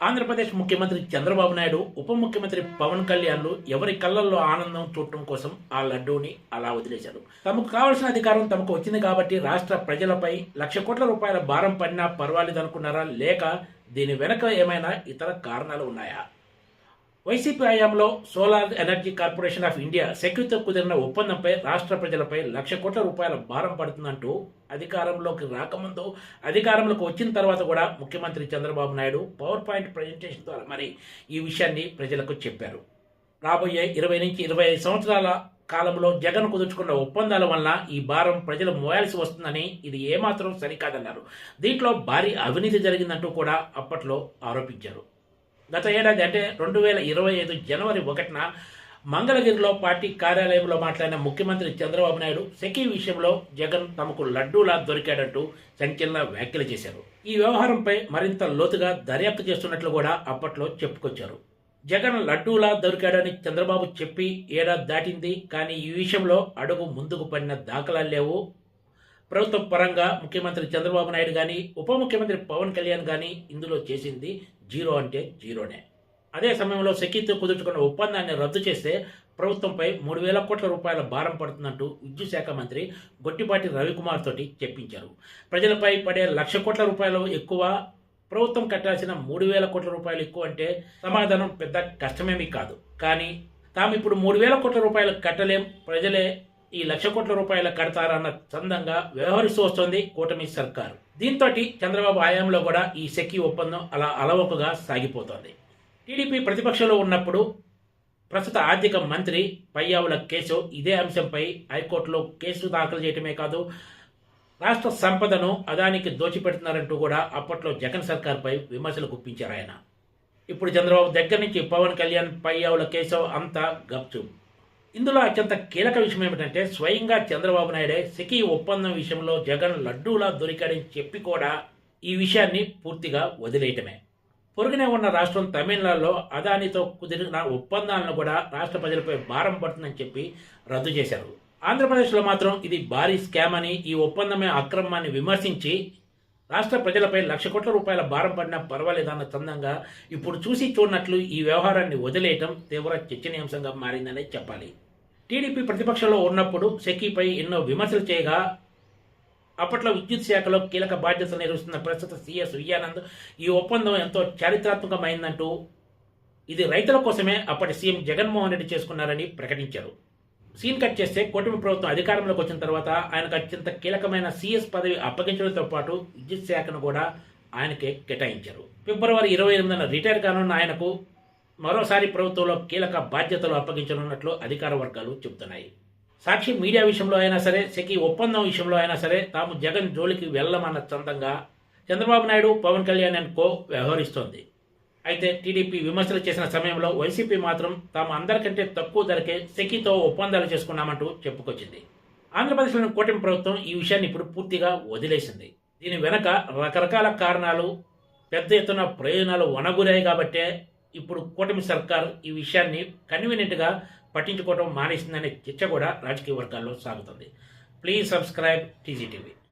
ఆంధ్రప్రదేశ్ ముఖ్యమంత్రి చంద్రబాబు నాయుడు, ఉప ముఖ్యమంత్రి పవన్ కళ్యాణ్లు ఎవరి కళ్ళల్లో ఆనందం చూడటం కోసం ఆ లడ్డూని అలా వదిలేశారు. తమకు కావాల్సిన అధికారం తమకు వచ్చింది కాబట్టి రాష్ట్ర ప్రజలపై ₹1,00,00,000 భారం పడినా పర్వాలేదనుకున్నారా, లేక దీని వెనక ఏమైనా ఇతర కారణాలు ఉన్నాయా? వైసీపీ హయాంలో solar energy corporation of India సెక్యూతో కుదిరిన ఒప్పందంపై రాష్ట్ర ప్రజలపై ₹1,00,00,000 భారం పడుతుందంటూ అధికారంలోకి రాకముందు, అధికారంలోకి వచ్చిన తర్వాత కూడా ముఖ్యమంత్రి Chandrababu Naidu power point presentation ద్వారా మరి ఈ విషయాన్ని ప్రజలకు చెప్పారు. రాబోయే 20 నుంచి 25 సంవత్సరాల కాలంలో జగన్ కుదుర్చుకున్న ఒప్పందాల వలన ఈ భారం ప్రజలు మోయాల్సి వస్తుందని, ఇది ఏమాత్రం సరికాదన్నారు. దీంట్లో భారీ అవినీతి జరిగిందంటూ కూడా అప్పట్లో ఆరోపించారు. గత ఏడాది అంటే 2025 జనవరి 1న మంగళగిరిలో పార్టీ కార్యాలయంలో మాట్లాడిన ముఖ్యమంత్రి చంద్రబాబు నాయుడు సెకీ విషయంలో జగన్ తమకు లడ్డూలా దొరికాడంటూ సంచలన వ్యాఖ్యలు చేశారు. ఈ వ్యవహారంపై మరింత లోతుగా దర్యాప్తు చేస్తున్నట్లు కూడా అప్పట్లో చెప్పుకొచ్చారు. జగన్ లడ్డూలా దొరికాడని చంద్రబాబు చెప్పి ఏడాది దాటింది, కానీ ఈ విషయంలో అడుగు ముందుకు పడిన దాఖలాలు లేవు. ప్రభుత్వ పరంగా ముఖ్యమంత్రి చంద్రబాబు నాయుడు కానీ, ఉప ముఖ్యమంత్రి పవన్ కళ్యాణ్ కానీ ఇందులో చేసింది జీరో అంటే జీరోనే. అదే సమయంలో సెకీతో కుదుర్చుకున్న ఒప్పందాన్ని రద్దు చేస్తే ప్రభుత్వంపై ₹3,000,00,000 భారం పడుతుందంటూ విద్యుత్ శాఖ మంత్రి గొట్టిపాటి రవికుమార్ తోటి చెప్పించారు. ప్రజలపై పడే ₹1,00,00,000 ఎక్కువ, ప్రభుత్వం కట్టాల్సిన ₹3,000,00,000 ఎక్కువ అంటే సమాధానం పెద్ద కష్టమేమీ కాదు. కానీ తాము ఇప్పుడు ₹3,000,00,000 కట్టలేం, ప్రజలే ఈ ₹1,00,00,000 కడతారన్న చందంగా వ్యవహరిస్తూ వస్తోంది కూటమి సర్కారు. దీంతో చంద్రబాబు హయాంలో కూడా ఈ సెకీ ఒప్పందం అలా అలవోకగా సాగిపోతోంది. టీడీపీ ప్రతిపక్షంలో ఉన్నప్పుడు ప్రస్తుత ఆర్థిక మంత్రి పయ్యావుల కేశవ్ ఇదే అంశంపై హైకోర్టులో కేసు దాఖలు చేయటమే కాదు, రాష్ట్ర సంపదను అదానికి దోచిపెడుతున్నారంటూ కూడా అప్పట్లో జగన్ సర్కార్పై విమర్శలు గుప్పించారు ఆయన. ఇప్పుడు చంద్రబాబు దగ్గర నుంచి పవన్ కళ్యాణ్, పయ్యావుల కేశవ్ అంతా గప్చుప్. ఇందులో అత్యంత కీలక విషయం ఏమిటంటే, స్వయంగా చంద్రబాబు నాయుడే సెకీ ఒప్పందం విషయంలో జగన్ లడ్డూలా దొరికాడని చెప్పి కూడా ఈ విషయాన్ని పూర్తిగా వదిలేయటమే. పొరుగునే ఉన్న రాష్ట్రం తమిళనాడులో అదానితో కుదిరిన ఒప్పందాలను కూడా రాష్ట్ర ప్రజలపై భారం పడుతుందని చెప్పి రద్దు చేశారు. ఆంధ్రప్రదేశ్లో మాత్రం ఇది భారీ స్కామ్ అని, ఈ ఒప్పందమే అక్రమాన్ని విమర్శించి రాష్ట్ర ప్రజలపై ₹1,00,00,000 భారం పడినా పర్వాలేదన్న చందంగా ఇప్పుడు చూసి చూడనట్లు ఈ వ్యవహారాన్ని వదిలేయటం తీవ్ర చర్చనీయాంశంగా మారిందనే చెప్పాలి. టీడీపీ ప్రతిపక్షంలో ఉన్నప్పుడు సెకీపై ఎన్నో విమర్శలు చేయగా, అప్పట్లో విద్యుత్ శాఖలో కీలక బాధ్యతలు నిర్వహిస్తున్న ప్రస్తుత సీఎస్ విజయానంద్ ఈ ఒప్పందం ఎంతో చారిత్రాత్మకమైందంటూ, ఇది రైతుల కోసమే అప్పటి సీఎం జగన్మోహన్ రెడ్డి చేసుకున్నారని ప్రకటించారు. సీన్ కట్ చేస్తే కూటమి ప్రభుత్వం అధికారంలోకి వచ్చిన తర్వాత ఆయనకు అత్యంత కీలకమైన సీఎస్ పదవి అప్పగించడంతో పాటు విద్యుత్ శాఖను కూడా ఆయనకే కేటాయించారు. ఫిబ్రవరి 28న రిటైర్ కానున్న ఆయనకు మరోసారి ప్రభుత్వంలో కీలక బాధ్యతలు అప్పగించనున్నట్లు అధికార వర్గాలు చెబుతున్నాయి. సాక్షి మీడియా విషయంలో అయినా సరే, సెకీ ఒప్పందం విషయంలో అయినా సరే తాము జగన్ జోలికి వెళ్లమన్న చందంగా చంద్రబాబు నాయుడు, పవన్ కళ్యాణ్ అండ్ కో వ్యవహరిస్తోంది. అయితే టీడీపీ విమర్శలు చేసిన సమయంలో వైసీపీ మాత్రం తాము అందరికంటే తక్కువ ధరకే సెకీతో ఒప్పందాలు చేసుకున్నామంటూ చెప్పుకొచ్చింది. ఆంధ్రప్రదేశ్లోని కూటమి ప్రభుత్వం ఈ విషయాన్ని ఇప్పుడు పూర్తిగా వదిలేసింది. దీని వెనక రకరకాల కారణాలు, పెద్ద ఎత్తున ప్రయోజనాలు వనగురాయి కాబట్టే ఇప్పుడు కూటమి సర్కార్ ఈ విషయాన్ని కన్వీనియంట్గా పట్టించుకోవడం మానేసిందనే చర్చ కూడా రాజకీయ వర్గాల్లో సాగుతుంది. Please subscribe TGTV.